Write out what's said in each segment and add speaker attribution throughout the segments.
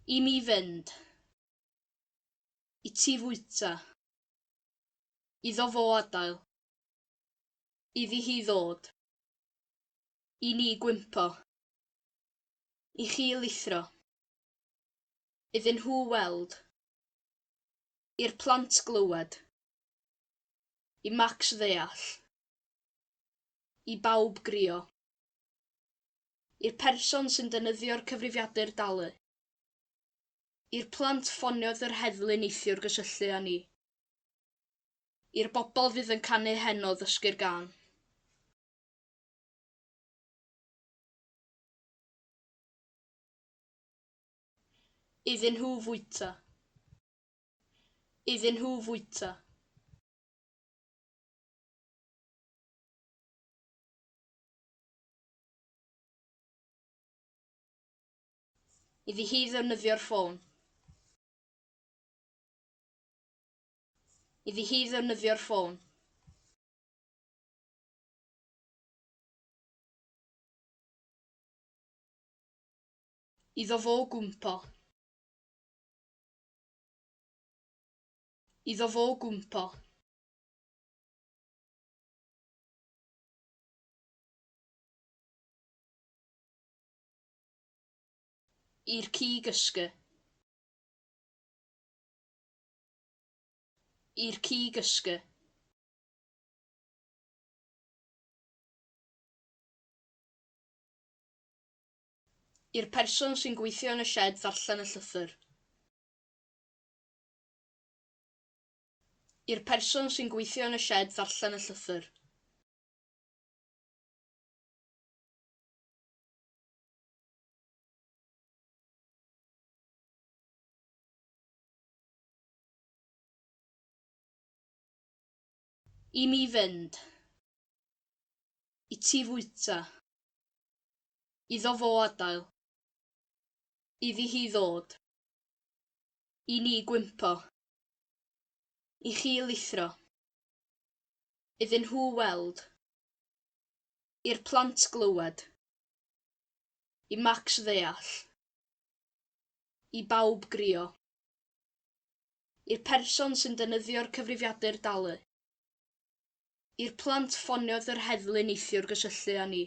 Speaker 1: I mi fynd. I ti fwyta. Iddo fo adael. Iddi hi ddod. I ni gwympo. I chi lithro. Iddyn nhw weld. I'r plant glywed. I Max ddeall. I bawb grio. I'r person sy'n defnyddio'r cyfrifiadur dalu. I'r plant ffoniodd yr heddlu neithiwr gysylltu â ni. I'r bobl fydd yn canu heno ddysgu'r gân. Iddyn nhw fwyta. Iddyn nhw fwyta. Iddi hi ddefnyddio'r ffôn. Iddi hi ddefnyddio'r ffôn. Iddo fo gwmpo. Iddo fo gwmpo. I'r ci gysgu. I'r ci gysgu. I'r person sy'n gweithio yn y sied ddarllen y llythyr. I'r person sy'n gweithio yn y sied ddarllen y llythyr. I mi fynd. I ti fwyta. Iddo fo adael. Iddi hi ddod. I ni gwympo. I chi lithro. Iddyn nhw weld. I'r plant glywed. I Max ddeall. I bawb grio. I'r person sy'n defnyddio'r cyfrifiadur dalu. I'r plant ffoniodd yr heddlu neithiwr gysylltu â ni.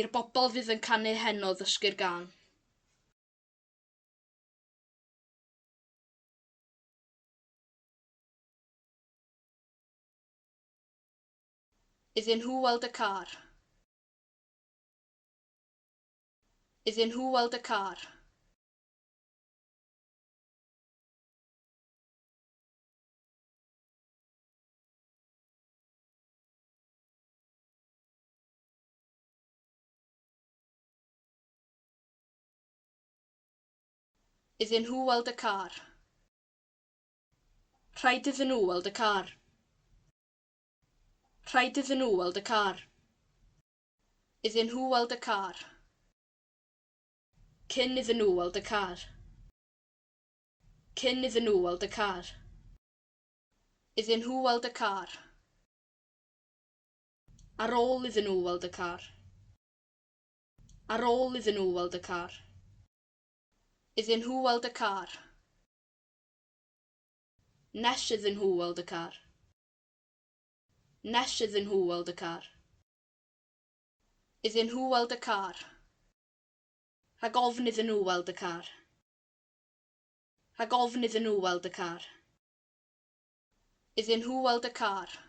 Speaker 1: I'r bobl fydd yn canu heno ddysgu'r gân. Iddyn nhw weld y car. Iddyn nhw weld y car. Iddyn nhw weld y car. Rhaid iddyn nhw weld y car. Rhaid iddyn nhw weld y car. Iddyn nhw weld y car. Cyn iddyn nhw weld y car. Cyn iddyn nhw weld y car. Iddyn nhw weld y car. Ar ôl iddyn nhw weld y car. Ar ôl iddyn nhw weld y car. Iddyn nhw weld y car. Nes iddyn nhw weld y car. Nes iddyn nhw weld y car. Iddyn nhw weld y car. Rhag ofn iddyn nhw weld y car. Rhag ofn iddyn nhw weld y car. Iddyn nhw weld y car.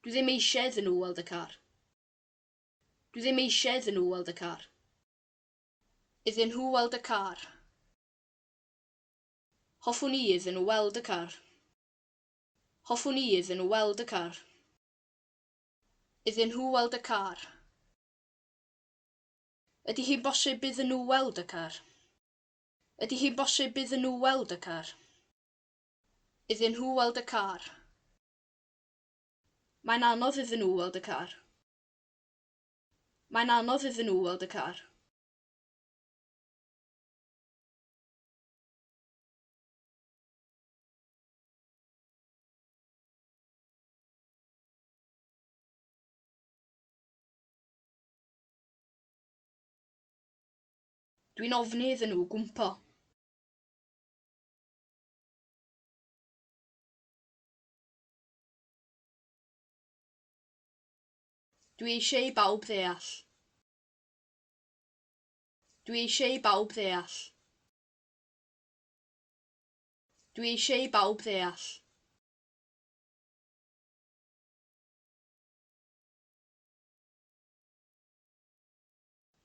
Speaker 1: Dwi ddim eisiau iddyn nhw weld y car. Dwi ddim eisiau iddyn nhw weld y car. Iddyn nhw weld y car. Hoffwn i iddyn nhw weld y car. Hoffwn i iddyn nhw weld y car. Iddyn nhw weld y car. Ydy hi'n bosib iddyn nhw weld y car? Ydy hi'n bosib iddyn nhw weld y car? Iddyn nhw weld y car. Mae'n anodd iddyn nhw weld y car. Mae'n anodd iddyn nhw weld y car. Dwi'n ofni iddyn nhw gwmpo. Dwi eisiau i bawb ddeall. Dwi eisiau i bawb ddeall. Dwi eisiau i bawb ddeall.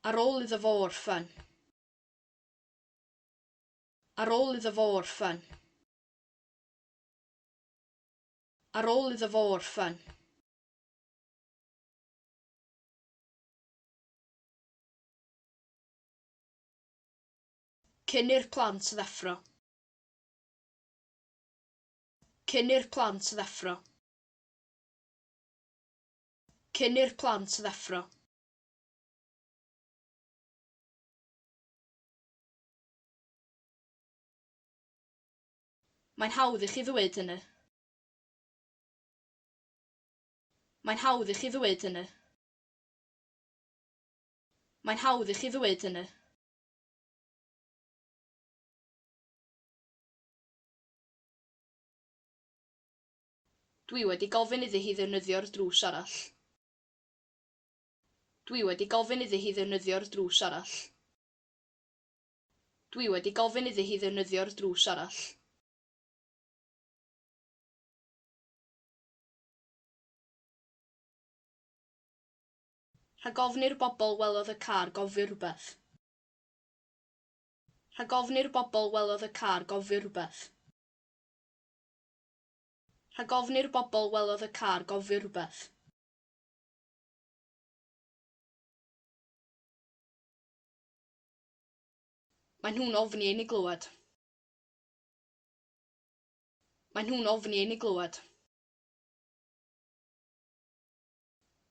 Speaker 1: Ar ôl iddo fo orffen. Ar ôl iddo fo orffen. Ar ôl iddo fo orffen. Cyn i'r plant ddeffro. Cyn i'r plant ddeffro. Cyn i'r plant ddeffro. Mae'n hawdd i chi ddweud hynny. Mae'n hawdd i chi ddweud hynny. Mae'n hawdd i chi ddweud hynny. Dwi wedi gofyn iddi hi ddefnyddio'r drws arall. Dwi wedi gofyn iddi hi ddefnyddio'r drws arall. Dwi wedi gofyn iddi hi ddefnyddio'r drws arall. Rhag ofni'r bobl welodd y car gofio rhywbeth. Rhag ofni'r bobl welodd y car gofio rhywbeth. Rhag ofni'r bobl welodd y car gofio rhywbeth. Mae nhw'n ofni ein i glywed. Mae nhw'n ofni ein i glywed.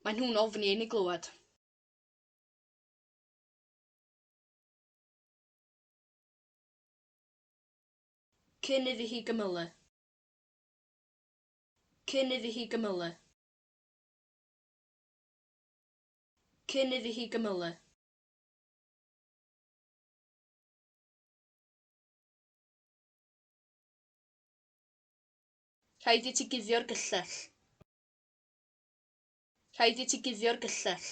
Speaker 1: Mae nhw'n ofni ein i glywed. Cyn iddi hi gymylu. Cyn iddi hi gymylu. Cyn iddi hi gymylu. Rhaid i ti guddio'r gyllell. Rhaid i ti guddio'r gyllell.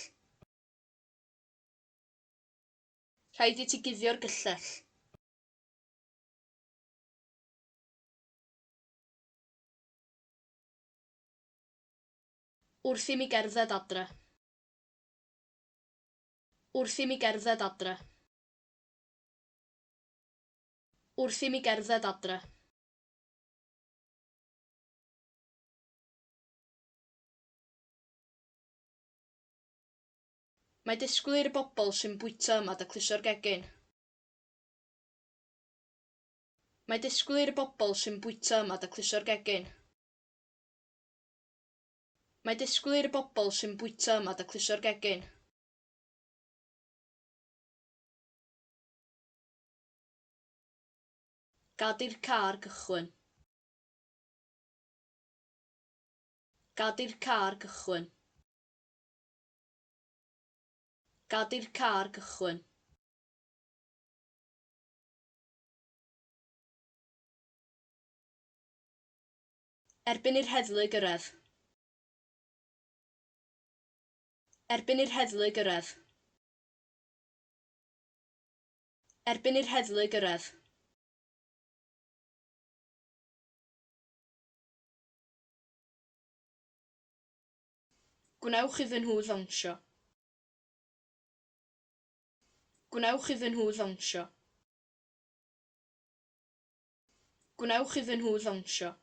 Speaker 1: Rhaid i ti guddio'r gyllell. Wrth i mi gerdded adre. Wrth i mi gerdded adre. Wrth i mi gerdded adre. Mae disgwyl i'r bobl sy'n bwyta yma daclusio'r gegin. Mae disgwyl i'r bobl sy'n bwyta yma daclusio'r gegin. Mae disgwyl i'r bobl sy'n bwyta yma daclusio'r gegin. Gad i'r car gychwyn. Gad i'r car gychwyn. Gad i'r car gychwyn. Erbyn i'r heddlu gyrraedd. Erbyn i'r heddlu gyrraedd. Erbyn i'r heddlu gyrraedd. Gwnewch iddyn nhw ddawnsio. Gwnewch iddyn nhw ddawnsio. Gwnewch iddyn nhw ddawnsio.